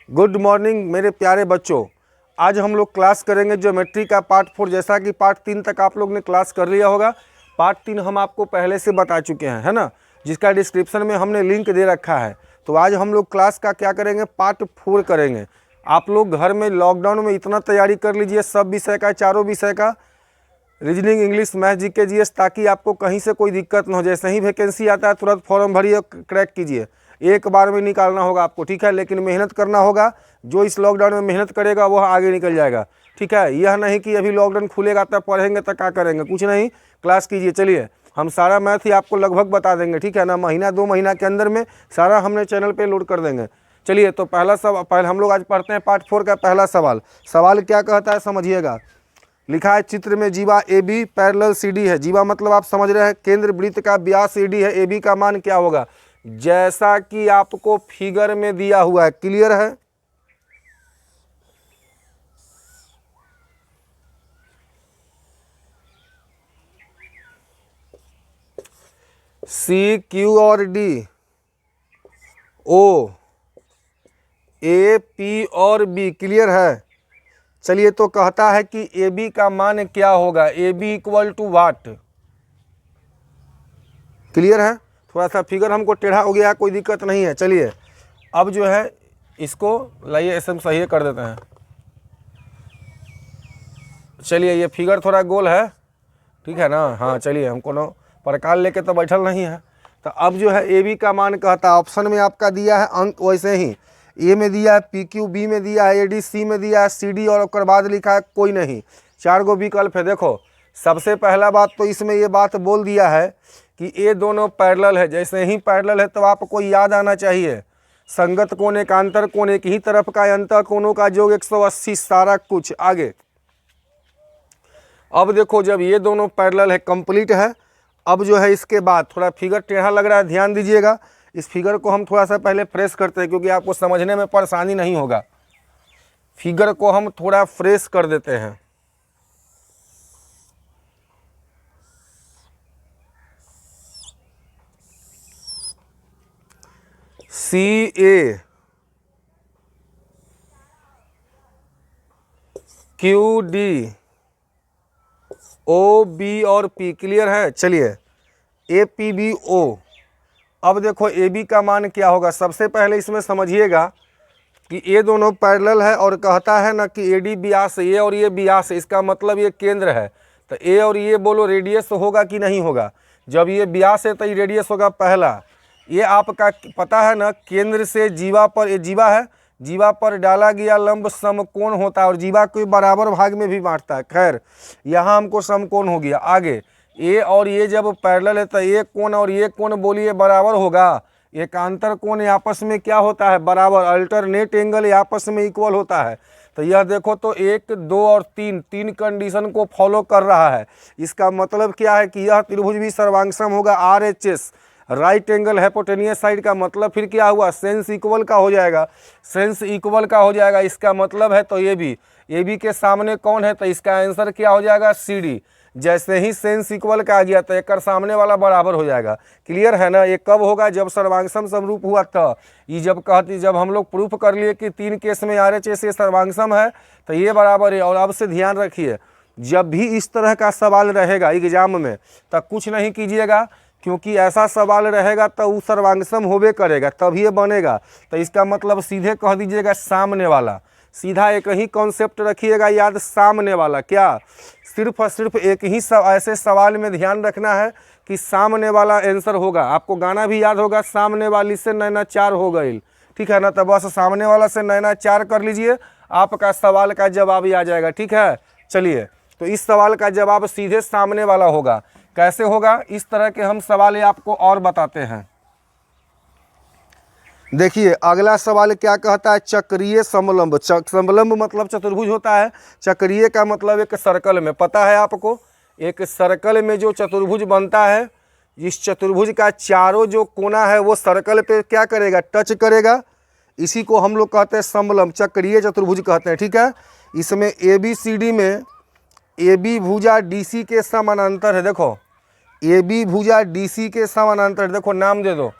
Good morning मेरे प्यारे बच्चों। आज हम लोग क्लास करेंगे ज्योमेट्री का पार्ट 4। जैसा कि पार्ट 3 तक आप लोग ने क्लास कर लिया होगा। पार्ट 3 हम आपको पहले से बता चुके हैं, है ना, जिसका डिस्क्रिप्शन में हमने लिंक दे रखा है। तो आज हम लोग क्लास का क्या करेंगे, पार्ट 4 करेंगे। आप लोग घर में लॉकडाउन में इतना तैयारी कर लीजिए, सब विषय का, चारों विषय का, reasoning, English, math, GK, GS, ताकि आपको कहीं से कोई दिक्कत न हो। जैसे ही वैकेंसी आता है तुरंत फॉर्म भरिए, क्रैक कीजिए। एक बार में निकालना होगा आपको, ठीक है, लेकिन मेहनत करना होगा। जो इस लॉकडाउन में मेहनत करेगा वह आगे निकल जाएगा, ठीक है। यह नहीं कि अभी लॉकडाउन खुलेगा तब पढ़ेंगे तो क्या करेंगे, कुछ नहीं, क्लास कीजिए। चलिए, हम सारा मैथ ही आपको लगभग बता देंगे, ठीक है ना। महीना 2 महीना के अंदर में सारा हमने चैनल पे लोड कर देंगे। चलिए, तो पहले हम लोग आज पढ़ते हैं पार्ट 4 का पहला सवाल। सवाल क्या कहता है समझिएगा। लिखा है चित्र में जीवा A B parallel C D है। जीवा मतलब आप समझ रहे हैं, केंद्र वृत्त का व्यास सी डी है। ए बी का मान क्या होगा, जैसा कि आपको फिगर में दिया हुआ है। क्लियर है। सी क्यू और डी, ओ ए पी और बी, क्लियर है। चलिए, तो कहता है कि ए बी का मान क्या होगा, A B equal to what. Clear है। थोड़ा सा फिगर हमको टेढ़ा हो गया, कोई दिक्कत नहीं है। चलिए, अब जो है इसको लाइए, ऐसे हम सही कर देते हैं। चलिए, ये फिगर थोड़ा गोल है, ठीक है ना। हाँ, चलिए, हमको ना प्रकार लेके तो बैठल नहीं है। तो अब जो है ए बी का मान कहता है, ऑप्शन में आपका दिया है अंक वैसे ही, ए में दिया है पी क्यू, बी में दिया है ए डी, सी में दिया है सी डी, और उसके बाद लिखा है कोई नहीं। 4 गो विकल्प है। देखो, सबसे पहला बात तो इसमें ये बात बोल दिया है कि ये दोनों पैरेलल है। जैसे ही पैरेलल है तो आपको याद आना चाहिए, संगत कोण, एकांतर कोण, एक ही तरफ का, अंतर कोणों का योग 180, सारा कुछ आगे। अब देखो, जब ये दोनों पैरेलल है, कंप्लीट है। अब जो है इसके बाद थोड़ा फिगर टेढ़ा लग रहा है, ध्यान दीजिएगा। इस फिगर को हम थोड़ा सा पहले फ्रेश करते हैं, क्योंकि आपको समझने में परेशानी नहीं होगा। फिगर को हम थोड़ा फ्रेश कर देते हैं। सी ए क्यू डी ओ बी और पी, क्लियर है। चलिए, ए पी बी ओ। अब देखो ए बी का मान क्या होगा। सबसे पहले इसमें समझिएगा कि ये दोनों पैरेलल है और कहता है ना कि ए डी व्यास, ये और ये व्यास है, इसका मतलब ये केंद्र है। तो ए और ये बोलो रेडियस होगा कि नहीं होगा। जब ये व्यास है तो ये रेडियस होगा पहला। ये आपका पता है ना, केंद्र से जीवा पर, ये जीवा है, जीवा पर डाला गया लंब समकोण होता है, और जीवा को बराबर भाग में भी बांटता है। खैर, यहाँ हमको समकोण हो गया। आगे ए और ये जब पैरेलल है तो ये कोण और ये कोण बोलिए बराबर होगा। एकांतर कोण आपस में क्या होता है, बराबर। अल्टरनेट एंगल आपस में इक्वल होता है। तो यह देखो, तो 1, 2 और 3 कंडीशन को फॉलो कर रहा है। इसका मतलब क्या है कि यह त्रिभुज भी सर्वांगसम होगा। RHS, right angle hypotenuse side का मतलब फिर क्या हुआ, सेंस इक्वल का हो जाएगा। सेंस इक्वल का हो जाएगा, इसका मतलब है तो ये भी के सामने कौन है, तो इसका आंसर क्या हो जाएगा, सी डी। जैसे ही सेंस इक्वल का आ गया तो एक सामने वाला बराबर हो जाएगा। क्लियर है ना। ये कब होगा, जब सर्वांगसम समरूप हुआ था। ये जब हम लोग प्रूफ कर लिए कि 3 केस में RHS ये सर्वांगसम है तो ये बराबर है। और अब से ध्यान रखिए, जब भी इस तरह का सवाल रहेगा एग्जाम में तो कुछ नहीं कीजिएगा, क्योंकि ऐसा सवाल रहेगा तो वो सर्वांगसम होबे करेगा, तभी ये बनेगा। तो इसका मतलब सीधे कह दीजिएगा सामने वाला। सीधा एक ही कॉन्सेप्ट रखिएगा याद, सामने वाला। क्या, सिर्फ और सिर्फ एक ही ऐसे सवाल में ध्यान रखना है कि सामने वाला आंसर होगा। आपको गाना भी याद होगा, सामने वाली से नैना चार हो गई, ठीक है ना। तो बस सामने वाला से नैना चार कर लीजिए, आपका सवाल का जवाब ही आ जाएगा, ठीक है। चलिए, तो इस सवाल का जवाब सीधे सामने वाला होगा। कैसे होगा, इस तरह के हम सवाल आपको और बताते हैं। देखिए, अगला सवाल क्या कहता है, चक्रीय समलंब। समलंब मतलब चतुर्भुज होता है। चक्रीय का मतलब एक सर्कल में, पता है आपको, एक सर्कल में जो चतुर्भुज बनता है, इस चतुर्भुज का चारों जो कोना है वो सर्कल पे क्या करेगा, टच करेगा। इसी को हम लोग कहते हैं समलंब, चक्रीय चतुर्भुज कहते हैं, ठीक है। इसमें ABCD में AB भुजा DC के समानांतर है। देखो, AB भुजा DC के समानांतर, देखो नाम दे दो,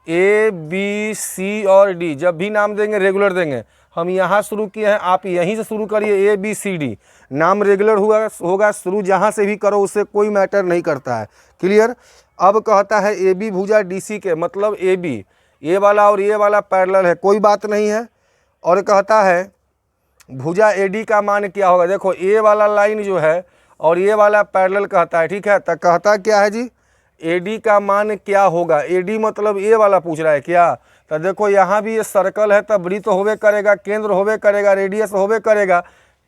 ए बी सी और डी, जब भी नाम देंगे रेगुलर देंगे। हम यहाँ शुरू किए हैं, आप यहीं से शुरू करिए, ए बी सी डी, नाम रेगुलर होगा शुरू जहाँ से भी करो, उससे कोई मैटर नहीं करता है। क्लियर। अब कहता है ए बी भुजा डी सी के, मतलब ए बी, ए वाला और ये वाला पैरेलल है, कोई बात नहीं है। और कहता है भुजा ए डी का मान क्या होगा। देखो ए वाला लाइन जो है और ये वाला पैरेलल कहता है, ठीक है। तो कहता क्या है जी, ए डी का मान क्या होगा। ए डी मतलब ए वाला पूछ रहा है क्या। तो देखो यहाँ भी ये सर्कल है, तब वृत्त होवे करेगा, केंद्र होवे करेगा, रेडियस होवे करेगा,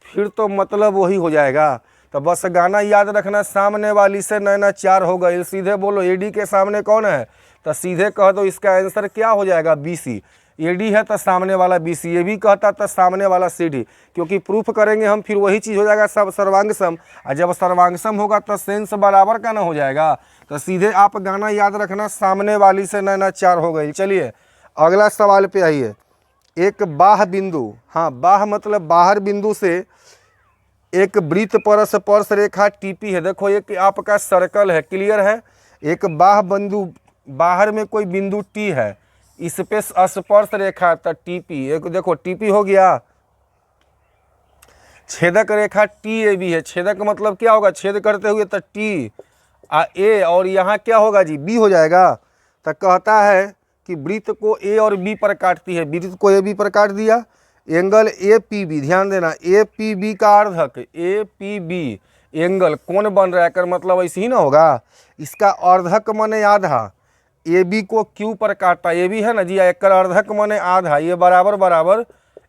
फिर तो मतलब वही हो जाएगा। तो बस गाना याद रखना, सामने वाली से नैना चार हो गई। सीधे बोलो ए डी के सामने कौन है, तो सीधे कह दो इसका आंसर क्या हो जाएगा, बी सी। ए डी है तो सामने वाला बी सी, ये भी कहता था सामने वाला सी डी, क्योंकि प्रूफ करेंगे हम फिर वही चीज़ हो जाएगा सब सर्वांग सम, और जब सर्वांग सम होगा तो सेंस बराबर का ना हो जाएगा। तो सीधे आप गाना याद रखना, सामने वाली से नैना चार हो गई। चलिए अगला सवाल पे आइए। एक बाह बिंदु, हाँ बाह मतलब बाहर बिंदु से एक वृत्त पर स्पर्श रेखा टीपी है। देखो एक आपका सर्कल है, क्लियर है। एक बाह बिंदु, बाहर में कोई बिंदु टी है, इस पे स्पर्श रेखा तो टीपी, एक देखो टीपी हो गया। छेदक रेखा टी ए बी है, छेदक मतलब क्या होगा, छेद करते हुए तो टी ए, और यहाँ क्या होगा जी, बी हो जाएगा। तो कहता है कि वृत्त को ए और बी पर काटती है, वृत्त को ए बी पर काट दिया। एंगल ए पी बी, ध्यान देना, ए पी बी का अर्धक, ए पी बी एंगल कौन बन रहा है कर मतलब ऐसे ही ना होगा। इसका अर्धक माने आधा, ए बी को क्यू पर काटता, ए बी है ना जी, एक अर्धक माने आधा, ये बराबर बराबर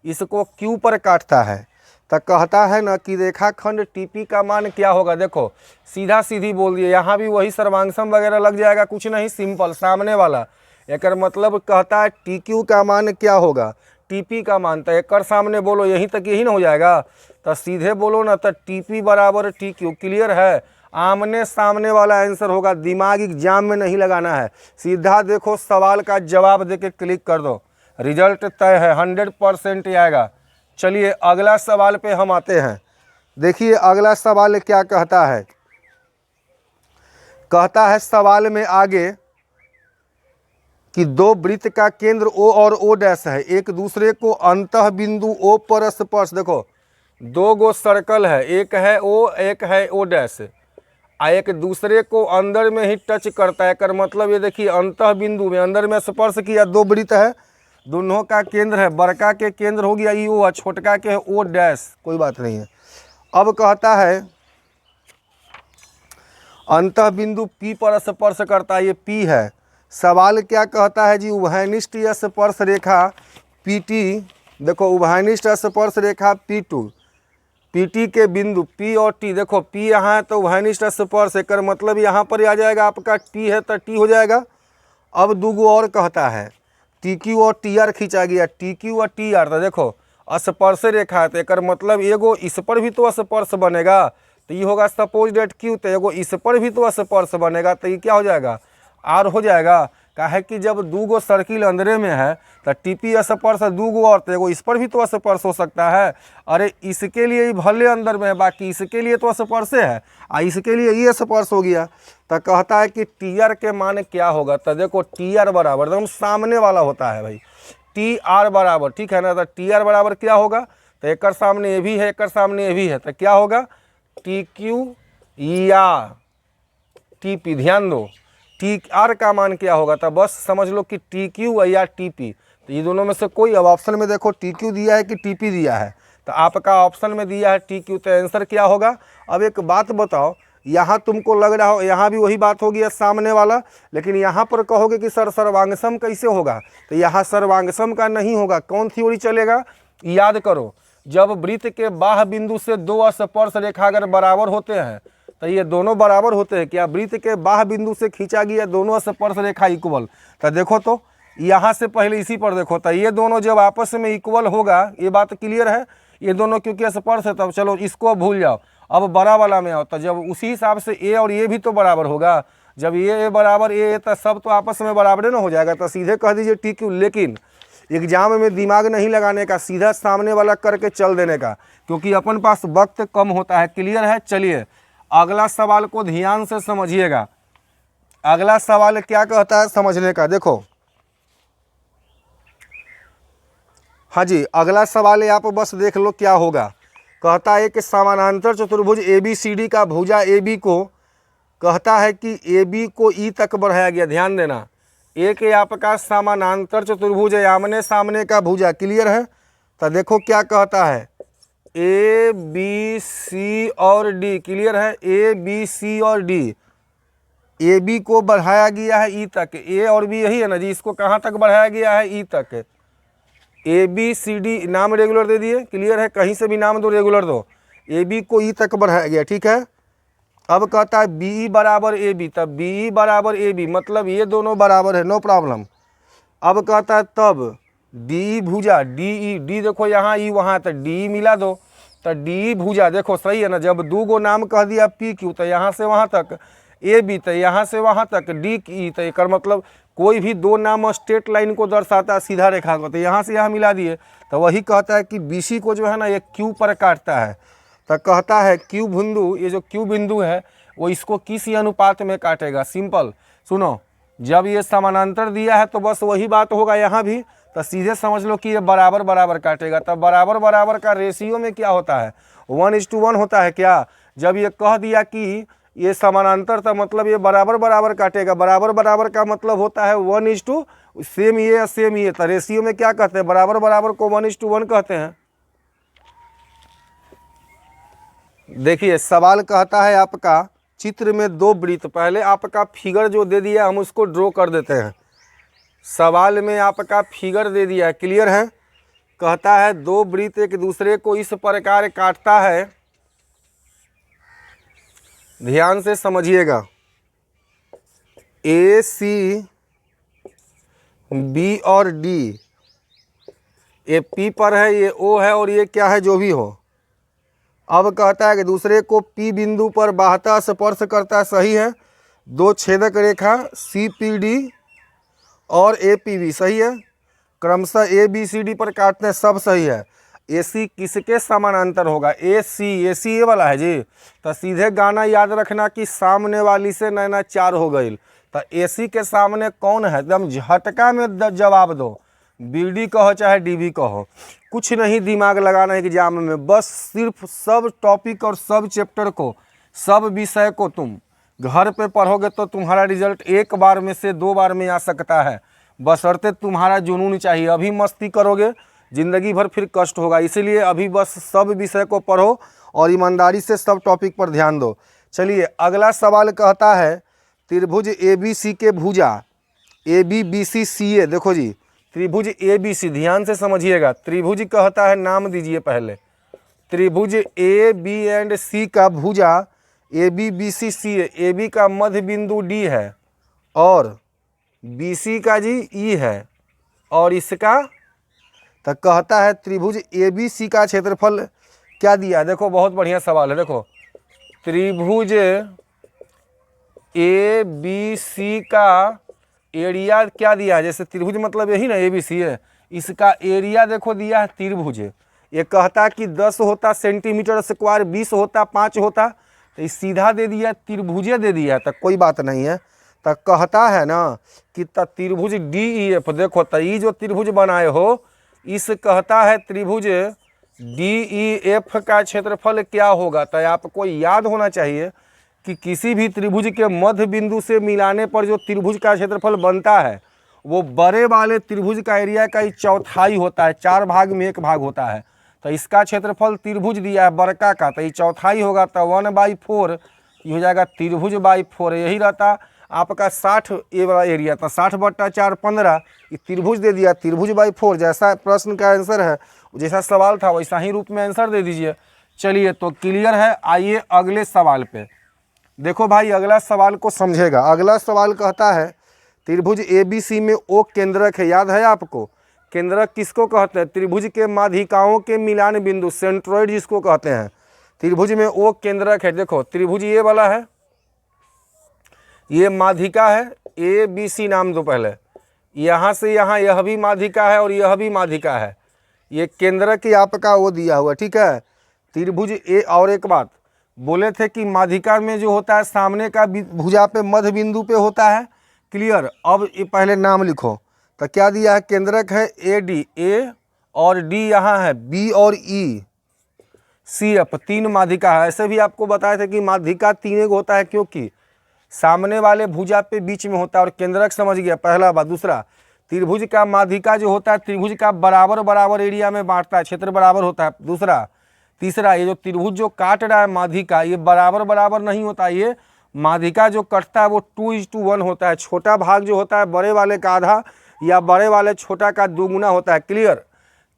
इसको क्यू पर काटता है। तो कहता है ना कि रेखाखंड टीपी का मान क्या होगा। देखो सीधा सीधी बोल दिए, यहाँ भी वही सर्वांगसम वगैरह लग जाएगा, कुछ नहीं, सिंपल सामने वाला। एक मतलब कहता है टी क्यू का मान क्या होगा, टीपी का मान, तो एक सामने बोलो, यहीं तक यही ना हो जाएगा। तो सीधे बोलो ना, तो टीपी बराबर टी क्यू, क्लियर है। आमने सामने वाला आंसर होगा, दिमाग एग्जाम में नहीं लगाना है, सीधा देखो सवाल का जवाब देके क्लिक कर दो, रिजल्ट तय है, 100% आएगा। चलिए अगला सवाल पे हम आते हैं। देखिए अगला सवाल क्या कहता है। कहता है सवाल में आगे कि दो वृत्त का केंद्र O और O डैश है, एक दूसरे को अंतः बिंदु O पर स्पर्श, देखो दो गो सर्कल है, एक है O एक है O डैश, एक दूसरे को अंदर में ही टच करता है, कर मतलब ये देखिए अंतः बिंदु में अंदर में स्पर्श किया, दो वृत्त है, दोनों का केंद्र है, बड़का के केंद्र हो गया O और छोटका के है O डैश, कोई बात नहीं है। अब कहता है अंतः बिंदु P पर स्पर्श करता है, ये P है। सवाल क्या कहता है जी, उभयनिष्ठ स्पर्श रेखा PT, देखो उभयनिष्ठ स्पर्श रेखा P2, PT के बिंदु P और T, देखो P यहाँ है तो उभयनिष्ठ स्पर्श है, कर मतलब यहाँ पर आ जाएगा आपका T है तो T हो जाएगा। अब दूगो और कहता है TQ और TR खींचा गया, TQ और TR, तो देखो स्पर्श रेखा है, तो कर मतलब एगो इस पर भी तो स्पर्श बनेगा, तो ये होगा सपोज डेट Q, तो एगो इस पर भी तो स्पर्श बनेगा, तो ये क्या हो जाएगा, आर हो जाएगा। काहे कि जब दूगो सर्किल अंदरे में है तो टीपी स्पर्श दूगो और, तो एगो इस पर भी तो स्पर्श हो सकता है। अरे इसके लिए ही भले अंदर में है, बाकी इसके लिए तो स्पर्श है, इसके लिए ये स्पर्श हो गया। तो कहता है कि टीआर के मान क्या होगा। तो देखो टीआर बराबर एकदम सामने वाला होता है भाई, टीआर बराबर, ठीक है ना। तो टीआर बराबर क्या होगा, तो एक सामने ये भी है, एक सामने ये भी है, तो क्या होगा टी क्यू या टी पी। ध्यान दो टी आर का मान क्या होगा, तो बस समझ लो कि टी क्यू या टी पी, तो ये दोनों में से कोई, अब ऑप्शन में देखो टी क्यू दिया है कि टी पी दिया है, तो आपका ऑप्शन में दिया है टी क्यू, तो आंसर क्या होगा। अब एक बात बताओ, यहाँ तुमको लग रहा हो यहाँ भी वही बात होगी सामने वाला, लेकिन यहाँ पर कहोगे कि सर सर्वांगसम कैसे होगा, तो यहाँ सर्वांगसम का नहीं होगा। कौन थ्योरी चलेगा, याद करो, जब वृत्त के बाह्य बिंदु से दो स्पर्श रेखा अगर बराबर होते हैं, तो ये दोनों बराबर होते हैं क्या, वृत्त के बाह्य बिंदु से खींचा गया दोनों स्पर्श रेखा इक्वल, तो देखो तो यहाँ से पहले इसी पर देखो, तो ये दोनों जब आपस में इक्वल होगा, ये बात क्लियर है, ये दोनों क्योंकि स्पर्श है, तब चलो इसको भूल जाओ, अब बड़ा वाला में आओ, तो जब उसी हिसाब से ए और ये भी तो बराबर होगा, जब ये बराबर ए तो सब तो आपस में बराबर ना हो जाएगा, तो सीधे कह दीजिए टी क्यू। लेकिन एग्जाम में दिमाग नहीं लगाने का, सीधा सामने वाला करके चल देने का, क्योंकि अपन पास वक्त कम होता है। क्लियर है। चलिए अगला सवाल को ध्यान से समझिएगा। अगला सवाल क्या कहता है समझने का, देखो हाँ जी, अगला सवाल है, आप बस देख लो क्या होगा। कहता है कि समानांतर चतुर्भुज ABCD का भुजा AB को कहता है कि AB को E तक बढ़ाया गया। ध्यान देना, एक ये आपका समानांतर चतुर्भुज है, आमने सामने का भुजा। क्लियर है? तो देखो क्या कहता है, ABC और D। क्लियर है? ABC और D, AB को बढ़ाया गया है E तक। A और B यही है ना जी, इसको कहाँ तक बढ़ाया गया है? E तक। ABCD नाम रेगुलर दे दिए। क्लियर है? कहीं से भी नाम दो, रेगुलर दो। AB को E तक बढ़ाया गया। ठीक है, अब कहता है BE बराबर AB, तब BE बराबर AB मतलब ये दोनों बराबर है, नो प्रॉब्लम। अब कहता है तब DE भुजा DE, D देखो यहाँ E वहाँ, तो DE मिला दो, तो DE भुजा देखो सही है ना। जब दो गो नाम कह दिया PQ, तो यहाँ से वहाँ तक, AB तो यहाँ से वहाँ तक, DE तो एक मतलब कोई भी दो नाम स्ट्रेट लाइन को दर्शाता है, सीधा रेखा को, तो यहाँ से यहाँ मिला दिए। तो वही कहता है कि BC को जो है ना ये Q पर काटता है। तो कहता है Q बिंदु, ये जो Q बिंदु है वो इसको किस अनुपात में काटेगा? सिंपल सुनो, जब ये समानांतर दिया है तो बस वही बात होगा यहाँ भी, तो सीधे समझ लो कि ये बराबर बराबर काटेगा। तब बराबर बराबर का रेशियो में क्या होता है? 1:1 होता है क्या? जब ये कह दिया कि ये समानांतर था मतलब ये बराबर बराबर काटेगा। बराबर बराबर का मतलब होता है 1:, सेम ये सेम ये, तो रेशियो में क्या कहते हैं? बराबर बराबर को 1:1 कहते हैं। देखिए सवाल कहता है आपका चित्र में दो वृत्त, पहले आपका फिगर जो दे दिया हम उसको ड्रॉ कर देते हैं। सवाल में आपका फिगर दे दिया है। क्लियर है? कहता है दो वृत्त एक दूसरे को इस प्रकार काटता है, ध्यान से समझिएगा। AC, B और D, ये P पर है, ये O है, और ये क्या है जो भी हो। अब कहता है कि दूसरे को P बिंदु पर बाहता स्पर्श करता है। सही है। दो छेदक रेखा CPD और APB सही है, क्रमशः ABCD पर काटते हैं, सब सही है। AC किसके समानांतर होगा? AC ये वाला है जी। तो सीधे गाना याद रखना कि सामने वाली से नैना चार हो गई। तो AC के सामने कौन है? एकदम झटका में जवाब दो, BD कहो चाहे DB कहो, कुछ नहीं दिमाग लगाना है एग्जाम में। बस सिर्फ सब टॉपिक और सब चैप्टर को, सब विषय को तुम घर पे पढ़ोगे तो तुम्हारा रिजल्ट एक बार में से 2 बार में आ सकता है, बशर्ते तुम्हारा जुनून चाहिए। अभी मस्ती करोगे ज़िंदगी भर फिर कष्ट होगा, इसीलिए अभी बस सब विषय को पढ़ो और ईमानदारी से सब टॉपिक पर ध्यान दो। चलिए अगला सवाल कहता है त्रिभुज ABC के भुजा ABBCCA। देखो जी त्रिभुज ABC, ध्यान से समझिएगा। त्रिभुज कहता है, नाम दीजिए पहले, त्रिभुज AB एंड C का भुजा ABBCCA। AB का मध्य बिंदु D है और BC का जी E है, और इसका तो कहता है त्रिभुज ABC का क्षेत्रफल क्या दिया? देखो बहुत बढ़िया सवाल है। देखो त्रिभुज ABC का एरिया क्या दिया है? जैसे त्रिभुज मतलब यही ना ABC है, इसका एरिया देखो दिया है त्रिभुज। ये कहता कि 10 होता सेंटीमीटर स्क्वायर, 20 होता, 5 होता, तो इस सीधा दे दिया, त्रिभुजे दे दिया, तो कोई बात नहीं है। तो कहता है ना कि त्रिभुज DEF, देखो तो ये जो त्रिभुज बनाए हो इस कहता है त्रिभुज DEF का क्षेत्रफल क्या होगा? तो आपको याद होना चाहिए कि किसी भी त्रिभुज के मध्य बिंदु से मिलाने पर जो त्रिभुज का क्षेत्रफल बनता है वो बड़े वाले त्रिभुज का एरिया का 1/4 होता है, 4 भाग में 1 भाग होता है। तो इसका क्षेत्रफल त्रिभुज दिया है बड़का का, तो ये 1/4 होगा, तो 1/4 ये हो जाएगा त्रिभुज बाई 4। यही रहता आपका 60 ये वाला एरिया, तो 60/4 15, ये त्रिभुज दे दिया, त्रिभुज बाई 4। जैसा प्रश्न का आंसर है, जैसा सवाल था वैसा ही रूप में आंसर दे दीजिए। चलिए तो क्लियर है। आइए अगले सवाल पे। देखो भाई अगला सवाल को समझेगा। अगला सवाल कहता है त्रिभुज ABC में O केंद्रक है। याद है आपको? केंद्रक किसको कहते हैं? त्रिभुज के माध्यिकाओं के मिलान बिंदु, सेंट्रोइड जिसको कहते हैं। त्रिभुज में O केंद्रक है। देखो त्रिभुज ये वाला है, ये माध्यिका है, ABC नाम दो पहले, यहाँ से यहाँ यह भी माध्यिका है और यह भी माध्यिका है। ये केंद्रक ही आपका वो दिया हुआ, ठीक है, त्रिभुज A। और एक बात बोले थे कि माध्यिका में जो होता है सामने का भुजा पे मध्य बिंदु पे होता है। क्लियर? अब ये पहले नाम लिखो, तो क्या दिया है? केंद्रक है AD, A और डी यहाँ है, बी और ई, सी एफ, 3 माध्यिका है। ऐसे भी आपको बताए थे कि माध्यिका 3 होता है, क्योंकि सामने वाले भुजा पे बीच में होता है और केंद्रक समझ गया, पहला बात। दूसरा, त्रिभुज का माध्यिका जो होता है त्रिभुज का बराबर बराबर एरिया में बांटता है, क्षेत्र बराबर होता है। दूसरा, तीसरा, ये जो त्रिभुज जो काट रहा है माध्यिका, ये बराबर बराबर नहीं होता, ये माध्यिका जो कटता है वो 2:1 होता है। छोटा भाग जो होता है बड़े वाले का आधा या बड़े वाले छोटा का 2 गुना होता है। क्लियर,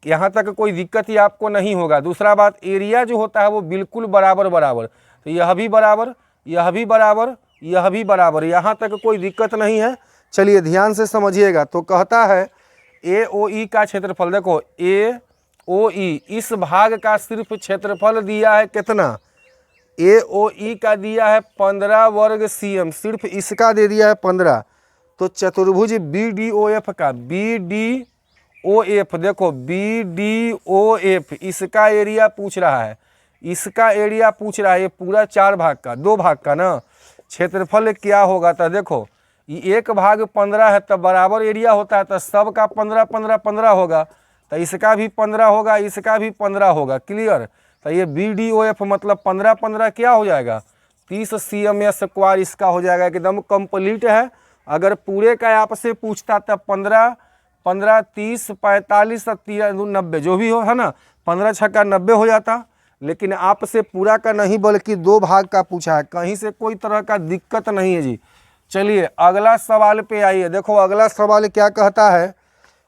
यहाँ तक कोई दिक्कत ही आपको नहीं होगा। दूसरा बात, एरिया जो होता है वो बिल्कुल बराबर बराबर, तो यह भी बराबर, यह भी बराबर, यह भी बराबर, यहाँ तक कोई दिक्कत नहीं है। चलिए ध्यान से समझिएगा। तो कहता है ए ओ ई का क्षेत्रफल, देखो ए ओ ई इस भाग का सिर्फ क्षेत्रफल दिया है कितना, ए ओ ई का दिया है 15 वर्ग सीएम, सिर्फ इसका दे दिया है 15। तो चतुर्भुज बी डी ओ एफ का, बी डी ओ एफ, देखो बी डी ओ एफ, इसका एरिया पूछ रहा है, इसका एरिया पूछ रहा है, ये पूरा 4 भाग का, 2 भाग का ना, क्षेत्रफल क्या होगा। तो देखो ये एक भाग 15 है, तब बराबर एरिया होता है, तो सब का 15 15 15 होगा, तो इसका भी 15 होगा, इसका भी 15 होगा। क्लियर, तो ये बी डी ओ एफ मतलब 15 15 क्या हो जाएगा, 30 cm², इसका हो जाएगा, एकदम कंप्लीट है। अगर पूरे का आपसे पूछता तब 15 15 30 45 90 जो भी हो, है ना, 15 छक्का 90 हो जाता। लेकिन आपसे पूरा का नहीं बल्कि 2 भाग का पूछा है, कहीं से कोई तरह का दिक्कत नहीं है जी। चलिए अगला सवाल पे आइए। देखो अगला सवाल क्या कहता है,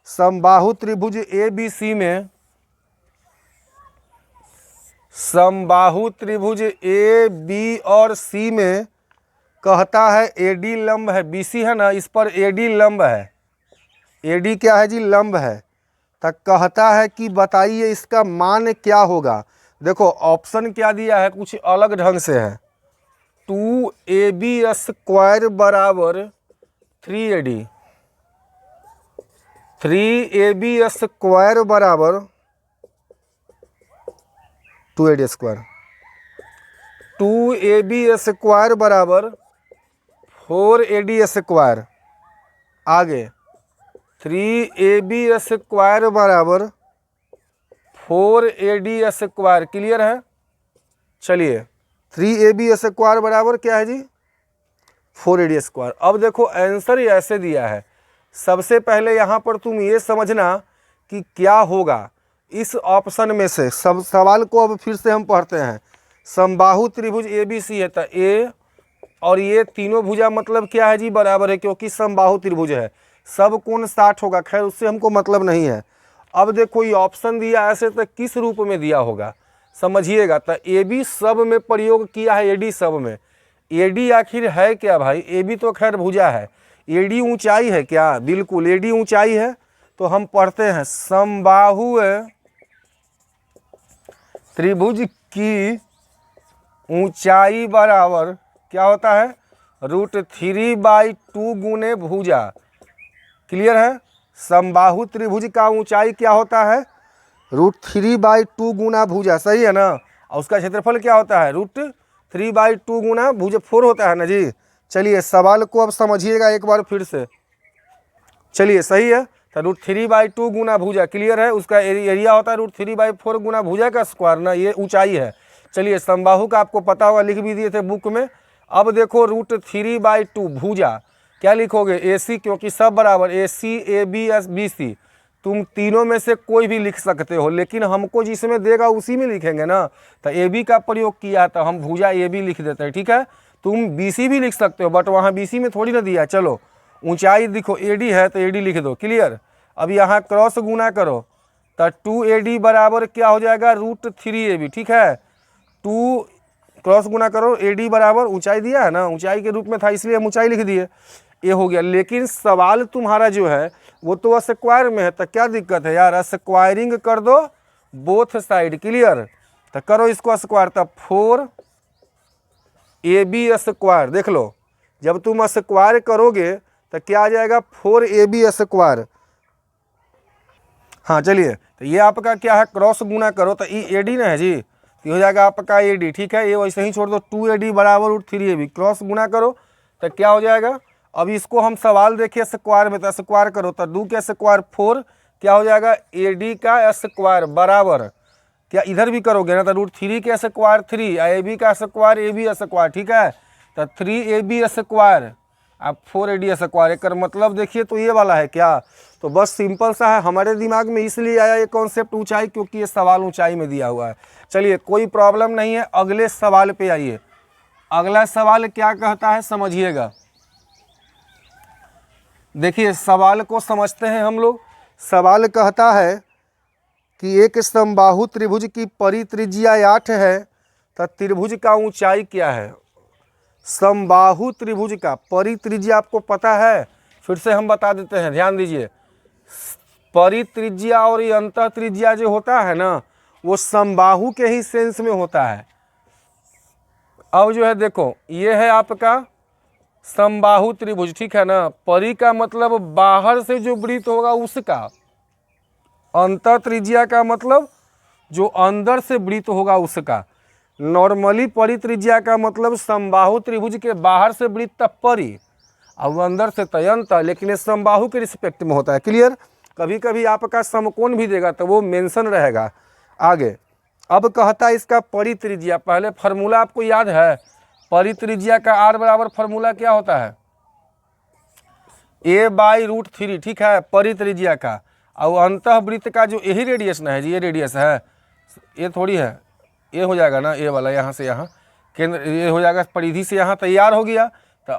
समबाहु त्रिभुज ए बी सी में, समबाहु त्रिभुज ए बी और सी में कहता है एडी लंब है, बीसी है ना, इस पर एडी लंब है, एडी क्या है जी, लंब है। तक कहता है कि बताइए इसका मान क्या होगा। देखो ऑप्शन क्या दिया है, कुछ अलग ढंग से है, 2ab² बराबर 3ad, 3ab² बराबर 2ad², 2ab² बराबर 4ad², आगे 3ab² बराबर 4ad²। क्लियर है। चलिए 3ab² बराबर क्या है जी, 4ad²। अब देखो आंसर ऐसे दिया है, सबसे पहले यहाँ पर तुम ये समझना कि क्या होगा इस ऑप्शन में से। सब सवाल को अब फिर से हम पढ़ते हैं। समबाहु त्रिभुज ए बी सी है, तो ए और ये तीनों भुजा मतलब क्या है जी, बराबर है, क्योंकि समबाहु त्रिभुज है, सब कोण 60 होगा। खैर उससे हमको मतलब नहीं है। अब देखो ये ऑप्शन दिया ऐसे, तो किस रूप में दिया होगा समझिएगा। तो ए बी सब में प्रयोग किया है, एडी सब में। एडी आखिर है क्या भाई, ए बी तो खैर भुजा है, एडी ऊंचाई है क्या, बिल्कुल एडी ऊंचाई है। तो हम पढ़ते हैं समबाहु त्रिभुज की ऊंचाई बराबर क्या होता है, √3/2 गुने भुजा। क्लियर है। समबाहु त्रिभुज का ऊंचाई क्या होता है, √3/2 गुना भुजा, सही है ना। और उसका क्षेत्रफल क्या होता है, √3/2 गुना भुजा 4 होता है ना जी। चलिए सवाल को अब समझिएगा एक बार फिर से। चलिए सही है, तो √3/2 गुना भुजा, क्लियर है। उसका एरिया होता है √3/4 गुना भुजा का स्क्वायर ना, ये ऊंचाई है। चलिए समबाहु का आपको पता होगा, लिख भी दिए थे बुक में। अब देखो √3/2 भुजा क्या लिखोगे, ए सी, क्योंकि सब बराबर, A C A B S B C, तुम तीनों में से कोई भी लिख सकते हो, लेकिन हमको जिसमें देगा उसी में लिखेंगे ना। तो ए बी का प्रयोग किया तो हम भुजा ए बी लिख देते हैं, ठीक है। तुम बी सी भी लिख सकते हो, बट वहाँ बी सी में थोड़ी ना दिया। चलो ऊंचाई दिखो एडी है तो एडी लिख दो, क्लियर। अब यहाँ क्रॉस गुना करो तो 2ad बराबर क्या हो जाएगा, √3ab, ठीक है। 2 क्रॉस गुना करो, ad बराबर ऊंचाई दिया है ना, ऊंचाई के रूप में था इसलिए हम ऊंचाई लिख दिए, ये हो गया। लेकिन सवाल तुम्हारा जो है वो तो स्क्वायर में है, तो क्या दिक्कत है यार, स्क्वायरिंग कर दो बोथ साइड, क्लियर। तो करो इसको स्क्वायर, तब 4ab², देख लो जब तुम स्क्वायर करोगे तो क्या आ जाएगा, 4ab²। हाँ चलिए, तो ये आपका क्या है, क्रॉस गुना करो तो ये एडी ना है जी, तो हो जाएगा आपका एडी, ठीक है। ये वैसे ही छोड़ दो, 2ad बराबर √3ab, क्रॉस गुना करो तो क्या हो जाएगा। अब इसको हम सवाल देखिए स्क्वायर में, तो स्क्वायर करो तो 2 के स्क्वायर 4, क्या हो जाएगा, AD का स्क्वायर बराबर, क्या इधर भी करोगे ना तो √3 के स्क्वायर 3, AB का स्क्वायर AB स्क्वायर, ठीक है, तो 3AB स्क्वायर आप 4AD स्क्वायर। एक मतलब देखिए तो ये वाला है क्या, तो बस सिंपल सा है, हमारे दिमाग में इसलिए आया ये कॉन्सेप्ट ऊंचाई, क्योंकि ये सवाल ऊंचाई में दिया हुआ है। चलिए कोई प्रॉब्लम नहीं है, अगले सवाल पे आइए। अगला सवाल क्या कहता है समझिएगा, देखिए सवाल को समझते हैं हम लोग। सवाल कहता है कि एक समबाहु त्रिभुज की परित्रिज्या 8 है, तो त्रिभुज का ऊंचाई क्या है। समबाहु त्रिभुज का परित्रिज्या आपको पता है, फिर से हम बता देते हैं, ध्यान दीजिए। परित्रिज्या और ये अंतः त्रिज्या जो होता है ना, वो समबाहु के ही सेंस में होता है। अब जो है देखो, ये है आपका समबाहु त्रिभुज, ठीक है ना। परि का मतलब बाहर से जो वृत्त होगा उसका, अंतः त्रिज्या का मतलब जो अंदर से वृत्त होगा उसका। नॉर्मली परित्रिज्या का मतलब समबाहु त्रिभुज के बाहर से वृत्त परि, अब अंदर से तयंत, लेकिन ये समबाहु के रिस्पेक्ट में होता है। क्लियर। कभी कभी आपका समकोण भी देगा तो वो मेंशन रहेगा आगे। अब कहता है इसका परित्रिज्या, पहले फार्मूला आपको याद है, परित्रिज्या का R बराबर फार्मूला क्या होता है, A/√3, ठीक है, परित्रिज्या का। और अंतः वृत्त का जो यही रेडियस ना है जी, ये रेडियस है, ये थोड़ी है, ये हो जाएगा ना, ये वाला यहाँ से यहाँ केंद्र, ये हो जाएगा परिधि से यहाँ तैयार हो गया। तो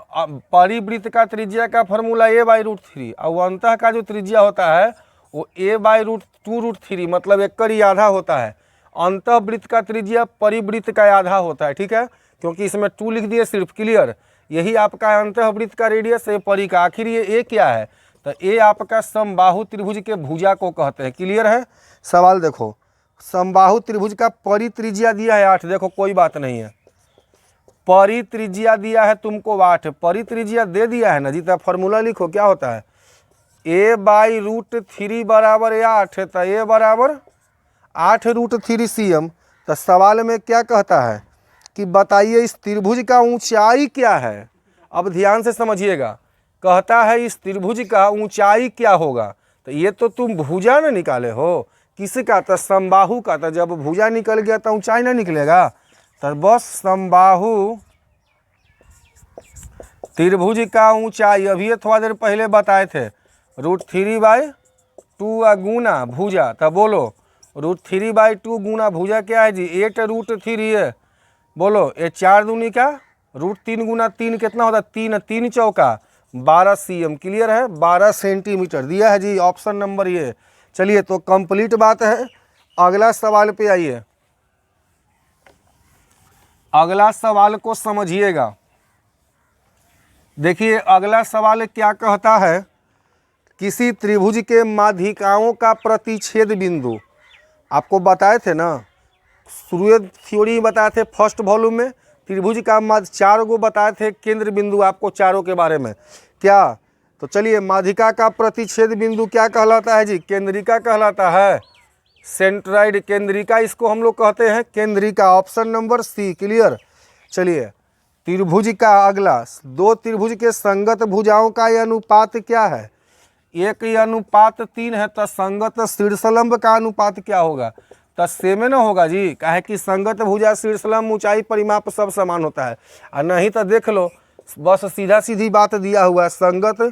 परिवृत्त का त्रिज्या का फार्मूला A/√3, और अंतः का जो त्रिज्या होता है वो A/2√3, मतलब 1/2 होता है। अंतः वृत्त का त्रिज्या परिवृत्त का आधा होता है, ठीक है, क्योंकि इसमें 2 लिख दिए सिर्फ। क्लियर। यही आपका अंतः वृत्त का रेडियस है, परि का। आखिर ये A क्या है, तो A आपका समबाहु त्रिभुज के भुजा को कहते हैं। क्लियर है। सवाल देखो, समबाहु त्रिभुज का परित्रिज्या दिया है 8, देखो कोई बात नहीं है, परित्रिज्या दिया है तुमको 8, परित्रिज्या दे दिया है ना जी, तो फॉर्मूला लिखो क्या होता है, A/√3 बराबर 8 है, तो A बराबर 8√3 cm। तो सवाल में क्या कहता है कि बताइए इस त्रिभुज का ऊंचाई क्या है। अब ध्यान से समझिएगा, कहता है इस त्रिभुज का ऊंचाई क्या होगा। तो ये तो तुम भुजा ना निकाले हो, किसका, तो समबाहु का। तो जब भुजा निकल गया तो ऊंचाई ना निकलेगा, तो बस समबाहु त्रिभुज का ऊंचाई, अभी थोड़ा देर पहले बताए थे, √3/2 गुना भुजा। तो बोलो √3/2 गुना भुजा क्या है जी, 8√3 है। बोलो ये 4 दूनी का √3 गुना 3 कितना होता है, 3, 3 चौका 12 cm। क्लियर है, 12 सेंटीमीटर दिया है जी, ऑप्शन नंबर ये। चलिए तो कंप्लीट बात है। अगला सवाल पे आइए, अगला सवाल को समझिएगा। देखिए अगला सवाल क्या कहता है, किसी त्रिभुज के माध्यिकाओं का प्रतिच्छेद बिंदु, आपको बताए थे ना, शुरू थ्योरी बताए थे फर्स्ट वॉल्यूम में, त्रिभुज का मध्य 4 को बताए थे केंद्र बिंदु आपको चारों के बारे में क्या। तो चलिए माध्यिका का प्रतिच्छेद बिंदु क्या कहलाता है जी, केंद्रिका कहलाता है, सेंट्राइड केंद्रिका इसको हम लोग कहते हैं, केंद्रिका, ऑप्शन नंबर C। क्लियर। चलिए त्रिभुज का अगला, 2 त्रिभुज के संगत भुजाओं का यह अनुपात क्या है, 1:3 है, तो संगत शीर्षलंब का अनुपात क्या होगा, तो सेम ना होगा जी, काहे कि संगत भुजा शीर्षलंब ऊंचाई परिमाप सब समान होता है। और नहीं तो देख लो, बस सीधा सीधी बात दिया हुआ है, संगत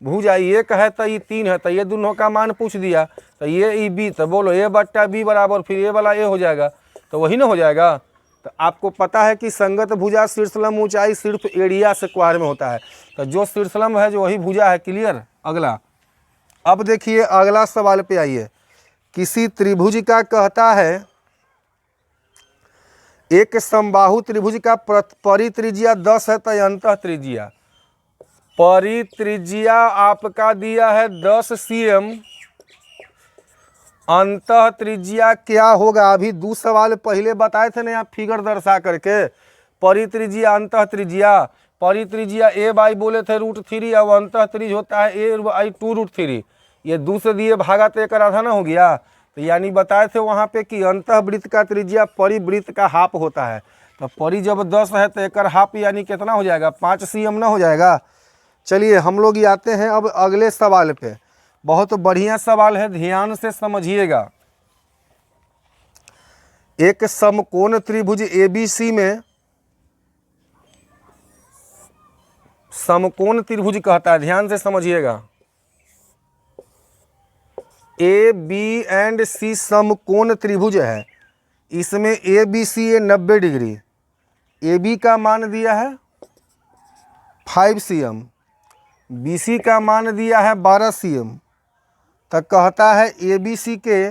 भुजा 1 है तो ये 3 है, तो ये दोनों का मान पूछ दिया, तो ये B, तो बोलो A/B बराबर फिर ये वाला A हो जाएगा, तो वही ना हो जाएगा। तो आपको पता है कि संगत भुजा शीर्षलंब ऊंचाई सिर्फ एरिया स्क्वायर में होता है, तो जो शीर्षलंब है जो वही भुजा है। क्लियर। अगला, अब देखिए अगला सवाल पे आइए, किसी त्रिभुज का कहता है एक समबाहु त्रिभुज का परित्रिज्या 10 है, तो अंतः त्रिज्या, परित्रिज्या आपका दिया है 10 cm, अंतः त्रिज्या क्या होगा, अभी 2 सवाल पहले बताए थे ना यहाँ फिगर दर्शा करके, परित्रिज्या अंतः त्रिज्या, परित्रिज्या A/ बोले थे √3, अब अंतः त्रिज होता है A/2√3, ये 2 से दिए भागा तो 1/2 ना हो गया। तो यानी बताए थे वहाँ पे कि अंतः वृत्त का त्रिज्या परिवृत्त का हाफ होता है, तो परि जब 10 है तो 1/2 यानी कितना हो जाएगा, 5 cm ना हो जाएगा। चलिए हम लोग आते हैं अब अगले सवाल पे। बहुत बढ़िया सवाल है, ध्यान से समझिएगा। एक समकोण त्रिभुज ABC में, समकोण त्रिभुज कहता है, ध्यान से समझिएगा। ABC समकोण त्रिभुज है। इसमें ABC है 90 डिग्री, AB का मान दिया है 5 cm, BC का मान दिया है 12 cm। तक कहता है ABC के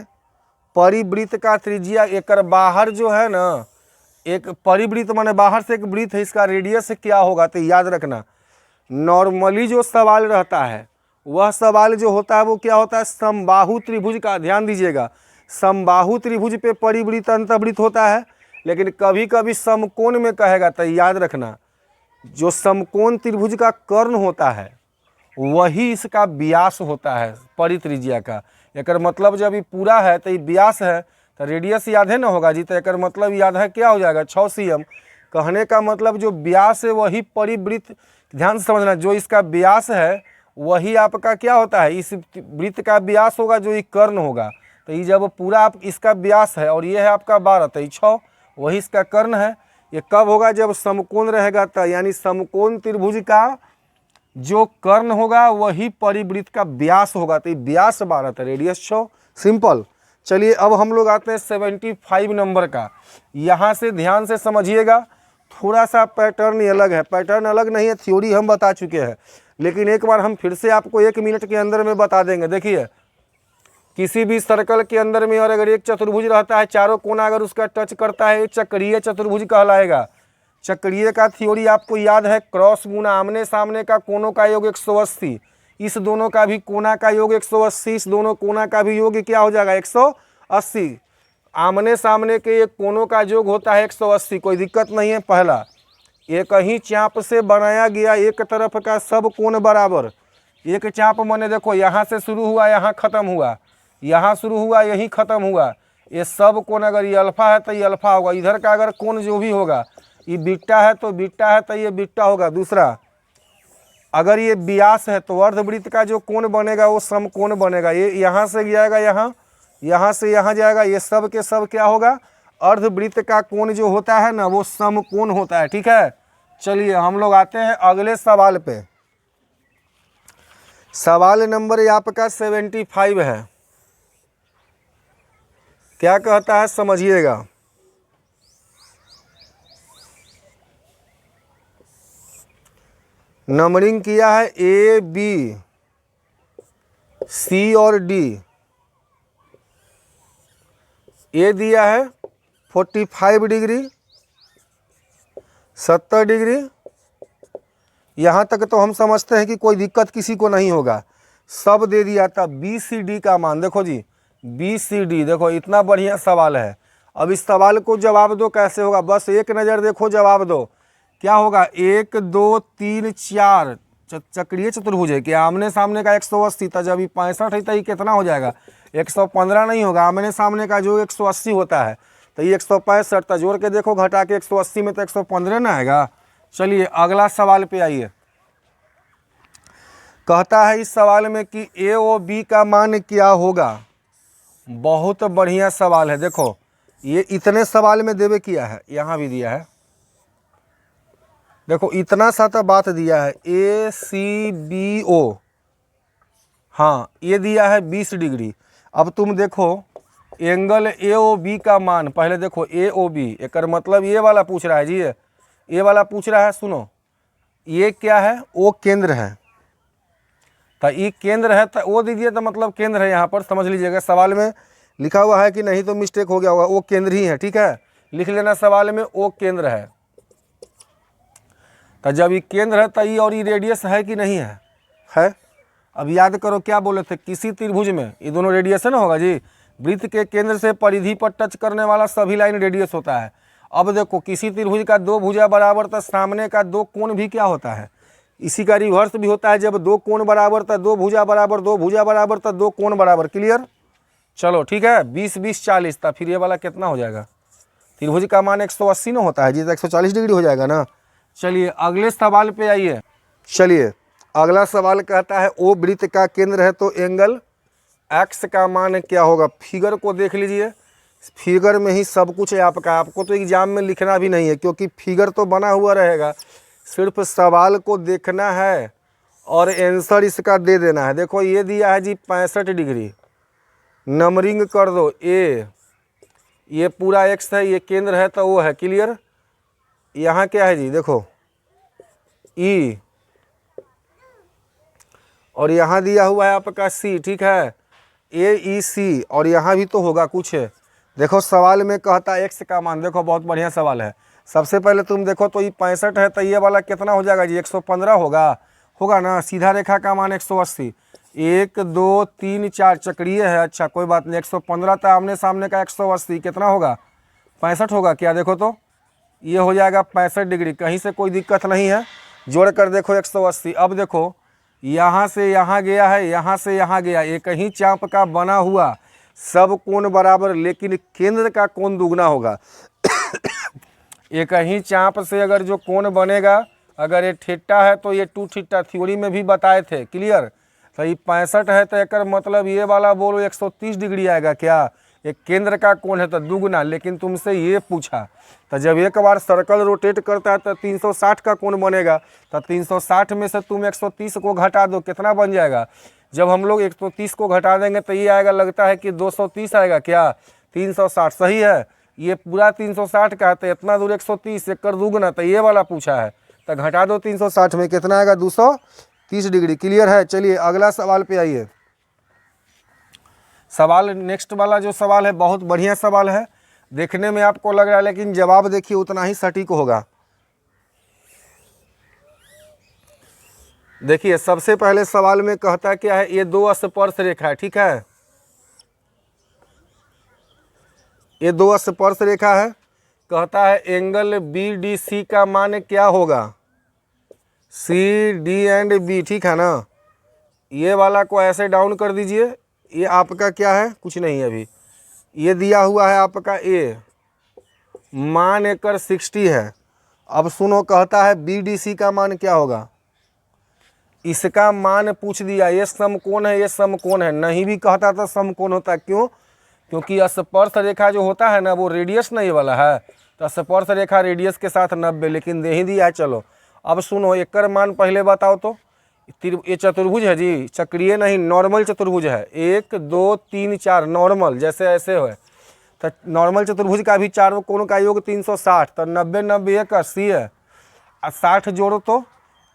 परिवृत्त का त्रिज्या, एक बाहर जो है ना, एक परिवृत्त माने बाहर से एक वृत्त है, इसका रेडियस क्या होगा। तो याद रखना, नॉर्मली जो सवाल रहता है वह सवाल जो होता है वो क्या होता है, समबाहु त्रिभुज का। ध्यान दीजिएगा, समबाहु त्रिभुज पे परिवृत्त अंतवृत्त होता है, लेकिन कभी कभी समकोण में कहेगा तो याद रखना, जो समकोण त्रिभुज का कर्ण होता है वही इसका व्यास होता है परित्रिज्या का। एक मतलब जब ये पूरा है तो ये व्यास है, तो रेडियस याद है ना होगा जी, तो एक मतलब याद है क्या हो जाएगा 6 cm। कहने का मतलब जो व्यास है वही परिवृत्त, ध्यान से समझना, जो इसका व्यास है वही आपका क्या होता है, इस वृत्त का व्यास होगा जो ये कर्ण होगा। तो ये जब पूरा आप इसका व्यास है और ये है आपका 12, तो ये 6 वही इसका कर्ण है। ये कब होगा, जब समकोण रहेगा, तो यानी समकोण त्रिभुज का जो कर्ण होगा वही परिवृत्त का व्यास होगा। तो ये व्यास 12 था, रेडियस 6, सिंपल। चलिए अब हम लोग आते हैं 75 नंबर का। यहाँ से ध्यान से समझिएगा, थोड़ा सा पैटर्न अलग है, पैटर्न अलग नहीं है, थ्योरी हम बता चुके हैं, लेकिन एक बार हम फिर से आपको 1 मिनट के अंदर में बता देंगे। देखिए, किसी भी सर्कल के अंदर में और अगर एक चतुर्भुज रहता है, चारों कोना अगर उसका टच करता है, चक्रीय चतुर्भुज कहलाएगा। चक्रीय का थ्योरी आपको याद है, क्रॉस गुना आमने सामने का कोनों का योग 180, इस दोनों का भी कोना का योग 180, इस दोनों कोना का भी योग क्या हो जाएगा 180। आमने सामने के एक कोनों का योग होता है 180, कोई दिक्कत नहीं है। पहला, एक ही चाप से बनाया गया एक तरफ का सब कोण बराबर। एक चाप माने देखो यहाँ से शुरू हुआ यहाँ ख़त्म हुआ, यहाँ शुरू हुआ यहीं ख़त्म हुआ, ये सब कोण अगर ये अल्फा है तो ये अल्फा होगा। इधर का अगर कोण जो भी होगा, ये बीटा है तो बीटा है तो ये बीटा होगा। दूसरा, अगर ये व्यास है तो अर्धवृत्त का जो कोण बनेगा वो समकोण बनेगा। ये यहाँ से जाएगा यहाँ, यहाँ से यहाँ जाएगा, ये सब के सब क्या होगा, अर्धवृत्त का कोण जो होता है ना वो समकोण होता है। ठीक है, चलिए हम लोग आते हैं अगले सवाल पे। सवाल नंबर ये आपका 75 है। क्या कहता है समझिएगा। नंबरिंग किया है A, B, C और D। ए दिया है 45 डिग्री, 70 डिग्री, यहाँ तक तो हम समझते हैं कि कोई दिक्कत किसी को नहीं होगा। सब दे दिया था। BCD का मान देखो जी, BCD देखो, इतना बढ़िया सवाल है। अब इस सवाल को जवाब दो, कैसे होगा, बस एक नज़र देखो, जवाब दो। क्या होगा, 1 2 3 4 चक्रीय चतुर्भुज है कि आमने सामने का 180 था, जब 65 है तो ये कितना हो जाएगा 115 नहीं होगा, आमने सामने का जो 180 होता है तो ये 165 था, जोड़ के देखो घटा के 180 में तो 115 ना आएगा। चलिए अगला सवाल पे आइए। कहता है इस सवाल में कि ए ओ बी का मान क्या होगा। बहुत बढ़िया सवाल है। देखो ये इतने सवाल में देवे किया है, यहाँ भी दिया है, देखो इतना सा तो बात दिया है ACBO, हाँ ये दिया है 20 डिग्री। अब तुम देखो एंगल AOB का मान, पहले देखो AOB, एक मतलब ये वाला पूछ रहा है जी, ये वाला पूछ रहा है। सुनो ये क्या है, O केंद्र है, तो ये केंद्र है तो O दीजिए तो मतलब केंद्र है। यहाँ पर समझ लीजिएगा, सवाल में लिखा हुआ है कि नहीं तो मिस्टेक हो गया होगा, O केंद्र ही है। ठीक है, लिख लेना सवाल में O केंद्र है। तो जब ये केंद्र है तो ये और ये रेडियस है कि नहीं है, है। अब याद करो क्या बोले थे, किसी त्रिभुज में ये दोनों रेडियस है ना होगा जी। वृत्त के केंद्र से परिधि पर टच करने वाला सभी लाइन रेडियस होता है। अब देखो किसी त्रिभुज का दो भुजा बराबर तो सामने का दो कोण भी क्या होता है, इसी का रिवर्स भी होता है। जब दो कोण बराबर तो दो भुजा बराबर, दो भुजा बराबर तो दो कोण बराबर। क्लियर, चलो ठीक है। 20 20 40 था, फिर ये वाला कितना हो जाएगा, त्रिभुज का मान 180 ना होता है जी, तो 140 डिग्री हो जाएगा ना। चलिए अगले सवाल पे आइए। चलिए अगला सवाल कहता है ओ वृत्त का केंद्र है तो एंगल एक्स का मान क्या होगा। फिगर को देख लीजिए, फिगर में ही सब कुछ है आपका, आपको तो एग्जाम में लिखना भी नहीं है क्योंकि फिगर तो बना हुआ रहेगा, सिर्फ सवाल को देखना है और आंसर इसका दे देना है। देखो ये दिया है जी 65 डिग्री, नंबरिंग कर दो ए, ये पूरा एक्स है, ये केंद्र है तो वो है, क्लियर। यहाँ क्या है जी, देखो ई, और यहाँ दिया हुआ है आपका सी, ठीक है, ए ई सी, और यहाँ भी तो होगा कुछ है। देखो सवाल में कहता है एक्स का मान, देखो बहुत बढ़िया सवाल है। सबसे पहले तुम देखो तो ये 65 है तो ये वाला कितना हो जाएगा जी, 115 होगा ना। सीधा रेखा का मान 180, 1 2 3 4 चक्रीय है, अच्छा कोई बात नहीं। 115 था आमने सामने का, 180 कितना होगा, 65 होगा क्या। देखो तो ये हो जाएगा 65 डिग्री, कहीं से कोई दिक्कत नहीं है। जोड़ कर देखो 180। अब देखो यहाँ से यहाँ गया है, यहाँ से यहाँ गया, एक ही चाप का बना हुआ सब कोण बराबर, लेकिन केंद्र का कोण दुगना होगा। एक ही चाप से अगर जो कोण बनेगा, अगर ये थीटा है तो ये 2 थीटा, थ्योरी में भी बताए थे, क्लियर। तो ये 65 है तो एक मतलब ये वाला बोलो 130 डिग्री आएगा क्या। एक केंद्र का कोण है तो दुगना, लेकिन तुमसे ये पूछा तो जब एक बार सर्कल रोटेट करता है तो 360 का कोण बनेगा, तो 360 में से तुम 130 को घटा दो, कितना बन जाएगा। जब हम लोग 130 को घटा देंगे तो ये आएगा, लगता है कि 230 आएगा क्या, 360 सही है। ये पूरा 360 का है तो इतना दूर 130, एक कर दुगना, तो ये वाला पूछा है तो घटा दो 360 में, कितना आएगा 230 डिग्री, क्लियर है। चलिए अगला सवाल पे आइए। सवाल नेक्स्ट वाला जो सवाल है बहुत बढ़िया सवाल है, देखने में आपको लग रहा है लेकिन जवाब देखिए उतना ही सटीक होगा। देखिए सबसे पहले सवाल में कहता है क्या है, ये 2 स्पर्श रेखा है, ठीक है, ये 2 स्पर्श रेखा है। कहता है एंगल बी डी सी का मान क्या होगा, सी डी एंड बी, ठीक है ना। ये वाला को ऐसे डाउन कर दीजिए, ये आपका क्या है, कुछ नहीं है अभी। ये दिया हुआ है आपका ए, मान एकर 60 है। अब सुनो कहता है बी डी सी का मान क्या होगा, इसका मान पूछ दिया। ये समकोण है, ये समकोण है, नहीं भी कहता तो समकोण होता, क्यों, क्योंकि स्पर्श रेखा जो होता है ना वो रेडियस नहीं वाला है, तो स्पर्श रेखा रेडियस के साथ 90, लेकिन दे ही दिया है। चलो अब सुनो एकर मान पहले बताओ तो। ये चतुर्भुज है जी, चक्रीय नहीं, नॉर्मल चतुर्भुज है, 1 2 3 4 नॉर्मल, जैसे ऐसे है। तो नॉर्मल चतुर्भुज का भी चारों कोण का योग 360, तो 90 90 1 80 है, और 60 जोड़ो तो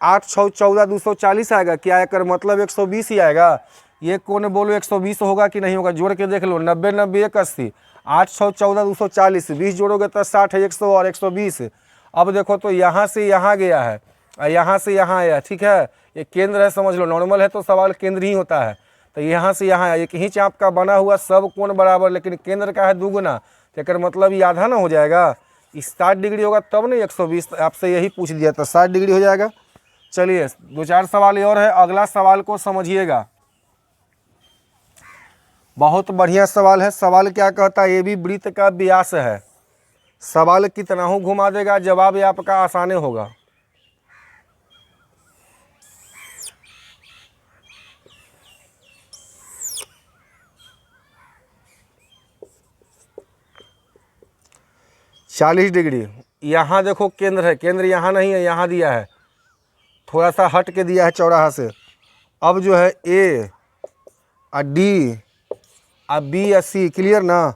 8 6 14 240 आएगा क्या, एकर मतलब 120 ही आएगा। ये कोण बोलो 120 होगा कि नहीं होगा, जोड़ के देख लो, 90 90 1 80, 8 6 14 240, 20 जोड़ोगे तो 60 है, 100 और 120। अब देखो तो यहाँ से यहाँ गया है और यहाँ से यहाँ आया, ठीक है, ये केंद्र है, समझ लो। नॉर्मल है तो सवाल केंद्र ही होता है, तो यहाँ से यहाँ एक ही चाप का बना हुआ सब कोण बराबर, लेकिन केंद्र का है दुगना, तो एक मतलब ये आधा ना हो जाएगा। 60 डिग्री होगा तब नहीं 120, आपसे यही पूछ दिया तो 60 डिग्री हो जाएगा। चलिए 2-4 सवाल और है, अगला सवाल को समझिएगा, बहुत बढ़िया सवाल है। सवाल क्या कहता है, ये भी वृत्त का व्यास है। सवाल कितना हो घुमा देगा, जवाब ये आपका आसानी होगा। चालीस डिग्री, यहाँ देखो केंद्र है, केंद्र यहाँ नहीं है, यहाँ दिया है, थोड़ा सा हट के दिया है चौराहा से। अब जो है ए और डी और बी या सी, क्लियर ना।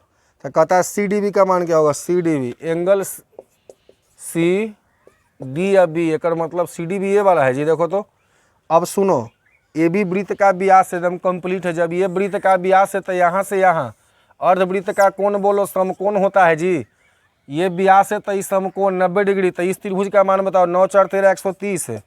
तो कहता है सी डी बी का मान क्या होगा, C D B, angle C D या बी, एक मतलब सी डी बी ये वाला है जी। देखो तो अब सुनो, ए बी वृत्त का व्यास एकदम कंप्लीट है। जब ये वृत्त का व्यास है तो यहाँ से यहाँ अर्धवृत्त का कोण बोलो समकोण होता है जी। ये व्यास है तो इस समकोण 90 डिग्री, तो इस त्रिभुज का मान बताओ, 9 4 13 130 है,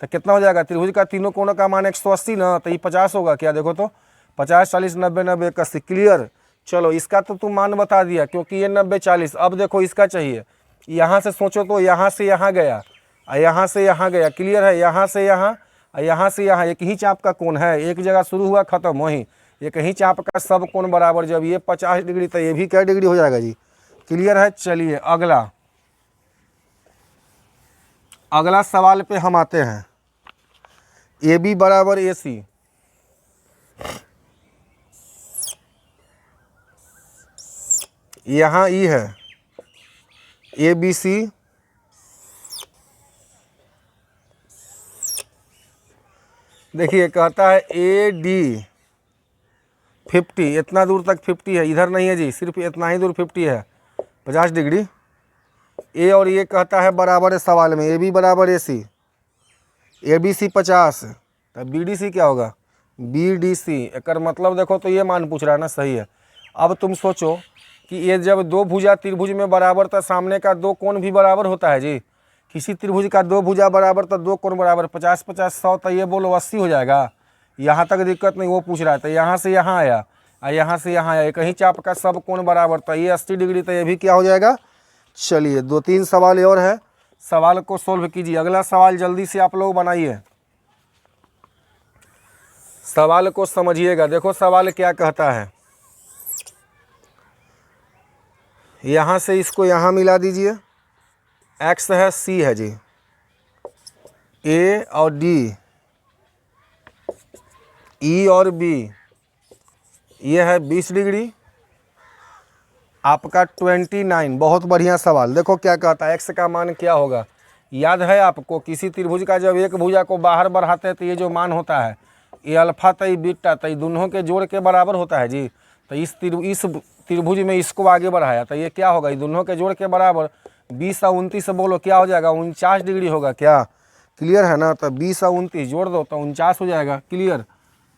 तो कितना हो जाएगा, त्रिभुज का तीनों कोणों का मान 180 ना, तो ये 50 होगा क्या। देखो तो 50 40 90 90 81, क्लियर। चलो इसका तो तुम मान बता दिया क्योंकि ये 90 40। अब देखो इसका चाहिए, यहाँ से सोचो तो यहाँ से यहाँ गया और यहाँ से यहाँ गया, क्लियर है, यहाँ से यहाँ और यहाँ से यहाँ, एक ही चाप का कोण है, एक जगह शुरू हुआ खत्म वहीं, एक ही चाप का सब कोण बराबर। जब ये 50 डिग्री तो ये भी क्या डिग्री हो जाएगा जी, क्लियर है। चलिए अगला सवाल पे हम आते हैं। ए बी बराबर ए सी, यहाँ ई है ए बी सी, देखिए कहता है ए डी 50, इतना दूर तक 50 है, इधर नहीं है जी, सिर्फ इतना ही दूर 50 है, 50 डिग्री। ए और ये कहता है बराबर है सवाल में, ए बी बराबर A C, A B C 50, तब बी डी सी क्या होगा, बी डी सी। एक मतलब देखो तो ये मान पूछ रहा है ना, सही है। अब तुम सोचो कि ये जब दो भुजा त्रिभुज में बराबर तो सामने का दो कोण भी बराबर होता है जी। किसी त्रिभुज का दो भुजा बराबर तो दो कोण बराबर, 50 50 100, तो ये बोलो 80 हो जाएगा। यहाँ तक दिक्कत नहीं, वो पूछ रहा है। तो यहाँ से यहाँ आया और यहाँ से यहाँ आया, कहीं चाप का सब कोण बराबर, तो ये 80 डिग्री, तो ये भी क्या हो जाएगा। चलिए 2-3 सवाल और है, सवाल को सोल्व कीजिए। अगला सवाल जल्दी से आप लोग बनाइए, सवाल को समझिएगा। देखो सवाल क्या कहता है, यहाँ से इसको यहाँ मिला दीजिए, एक्स है सी है जी, ए और डी, ई और बी, ये है 20 डिग्री, आपका 29। बहुत बढ़िया सवाल। देखो क्या कहता है, एक्स का मान क्या होगा। याद है आपको, किसी त्रिभुज का जब एक भुजा को बाहर बढ़ाते हैं तो ये जो मान होता है, ये अल्फा तई बीटा तई दोनों के जोड़ के बराबर होता है जी। तो इस त्रिभुज में इसको आगे बढ़ाया तो ये क्या होगा, ये दोनों के जोड़ के बराबर 20 और 29 बोलो क्या हो जाएगा, 49 डिग्री होगा। क्या क्लियर है ना। तो 20 और 29 जोड़ दो तो 49 हो जाएगा। क्लियर।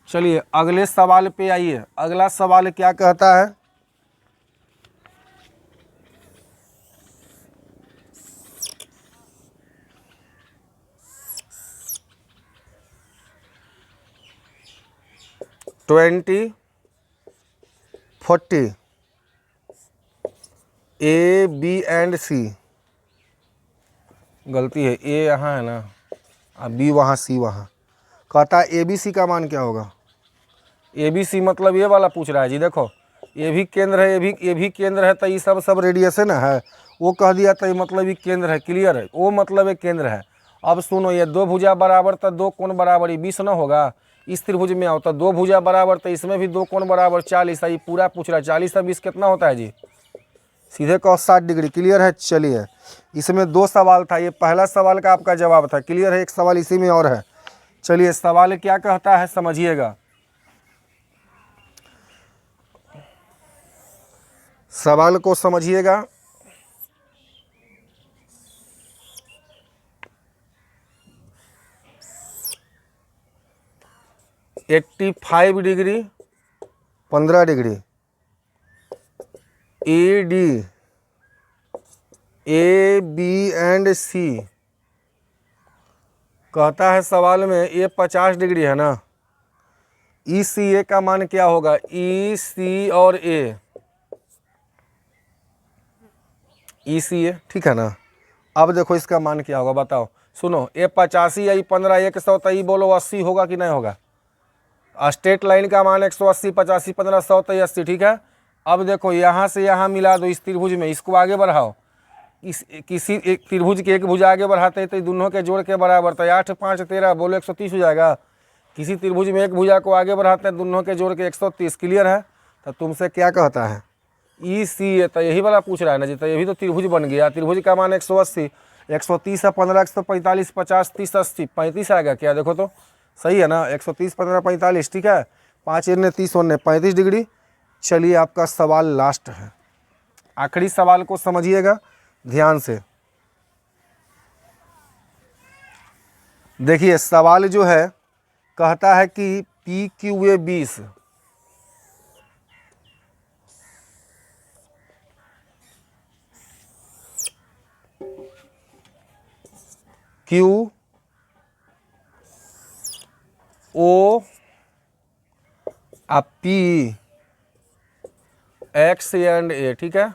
चलिए अगले सवाल पे आइए। अगला सवाल क्या कहता है, ट्वेंटी 40 ए बी एंड सी, गलती है, ए यहाँ है ना, अब बी वहाँ सी वहाँ। कहता है ए बी सी का मान क्या होगा। ए बी सी मतलब ये वाला पूछ रहा है जी। देखो ये भी केंद्र है, ये भी केंद्र है, तो ये सब रेडियस है ना है। वो कह दिया तो ये मतलब ये केंद्र है। क्लियर है, वो मतलब ये केंद्र है। अब सुनो, ये दो भुजा बराबर तो दो कोण बराबर, ये 20 ना होगा। इस त्रिभुज में आओ तो दो भुजा बराबर, तो इसमें भी दो कोण बराबर 40। ये पूरा पूछ रहा है 40 और 20 कितना होता है जी, सीधे कहो 60 डिग्री। क्लियर है। चलिए इसमें 2 सवाल था, ये पहला सवाल का आपका जवाब था। क्लियर है। एक सवाल इसी में और है। चलिए सवाल क्या कहता है समझिएगा, सवाल को समझिएगा। Eighty 85 degree 15 degree, A D A B and C. कहता है सवाल में ये 50 डिग्री है ना, ई सी ए का मान क्या होगा। ई सी और ए, ई सी ए, ठीक है ना। अब देखो इसका मान क्या होगा, बताओ। सुनो, ये 85 या 15 100, तो ये बोलो 80 होगा कि नहीं होगा। स्ट्रेट लाइन का मान 180, 85 15 100 तो 80, ठीक है। अब देखो यहाँ से यहाँ मिला दो इस त्रिभुज में, इसको आगे बढ़ाओ। इस किसी एक त्रिभुज के एक भुजा आगे बढ़ाते हैं तो दोनों के जोड़ के बराबर, तो 8 5 13 बोलो 130 हो जाएगा। किसी त्रिभुज में एक भुजा को आगे बढ़ाते हैं दोनों के जोड़ के 130। क्लियर है। तो तुमसे क्या कहता है, ई सी ए, तो यही वाला पूछ रहा है ना जी। तो ये भी तो त्रिभुज बन गया। त्रिभुज का मान 180, 130 है 15 145 50 30 80 35 आएगा क्या, देखो तो सही है ना। 130 15 45, ठीक है। 5 एने 30 ओने 35 डिग्री। चलिए आपका सवाल लास्ट है, आखिरी सवाल को समझिएगा ध्यान से। देखिए सवाल जो है कहता है कि P Q A 20, Q O P X and A, ठीक है।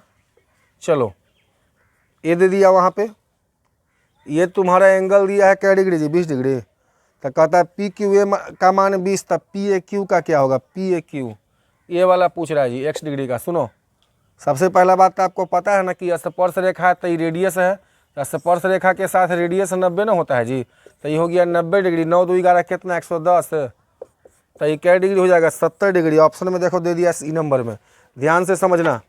चलो ए दे दिया वहाँ पे, ये तुम्हारा एंगल दिया है क्या डिग्री जी, 20 डिग्री। तो कहता है पी क्यू ए का मान 20, तब पी ए क्यू का क्या होगा, पी ए क्यू ये वाला पूछ रहा है जी, x डिग्री का। सुनो सबसे पहला बात तो आपको पता है ना कि स्पर्श रेखा है तो ये रेडियस है, स्पर्श रेखा के साथ रेडियस 90 ना होता है जी, तो ये हो गया 90 डिग्री। 9 2 11 कितना 110, तो ये क्या डिग्री हो जाएगा 70 डिग्री। ऑप्शन में देखो दे दिया सी नंबर में, ध्यान से समझना।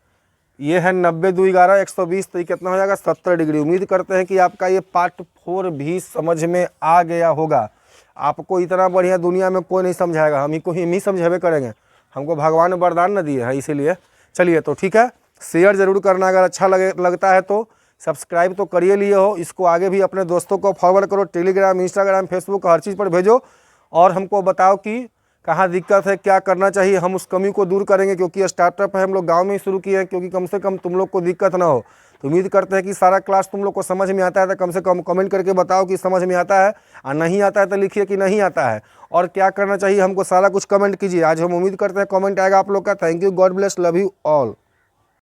ये है 90 2 11 120, तो ये कितना हो जाएगा 70 डिग्री। उम्मीद करते हैं कि आपका ये पार्ट 4 भी समझ में आ गया होगा। आपको इतना बढ़िया दुनिया में कोई नहीं समझाएगा, हम ही समझावे करेंगे। हमको भगवान वरदान न दिए है इसीलिए। चलिए तो ठीक है, शेयर ज़रूर करना, अगर अच्छा लगता है तो सब्सक्राइब तो करिए लिए हो। इसको आगे भी अपने दोस्तों को फॉरवर्ड करो, टेलीग्राम, इंस्टाग्राम, फेसबुक, हर चीज़ पर भेजो और हमको बताओ कि कहाँ दिक्कत है, क्या करना चाहिए। हम उस कमी को दूर करेंगे, क्योंकि स्टार्टअप है, हम लोग गांव में ही शुरू किए हैं, क्योंकि कम से कम तुम लोग को दिक्कत ना हो। तो उम्मीद करते हैं कि सारा क्लास तुम लोग को समझ में आता है, तो कम से कम कमेंट करके बताओ कि समझ में आता है, और नहीं आता है तो लिखिए कि नहीं आता है और क्या करना चाहिए हमको, सारा कुछ कमेंट कीजिए। आज हम उम्मीद करते हैं कमेंट आएगा आप लोग का। Thank you, God bless, love you all.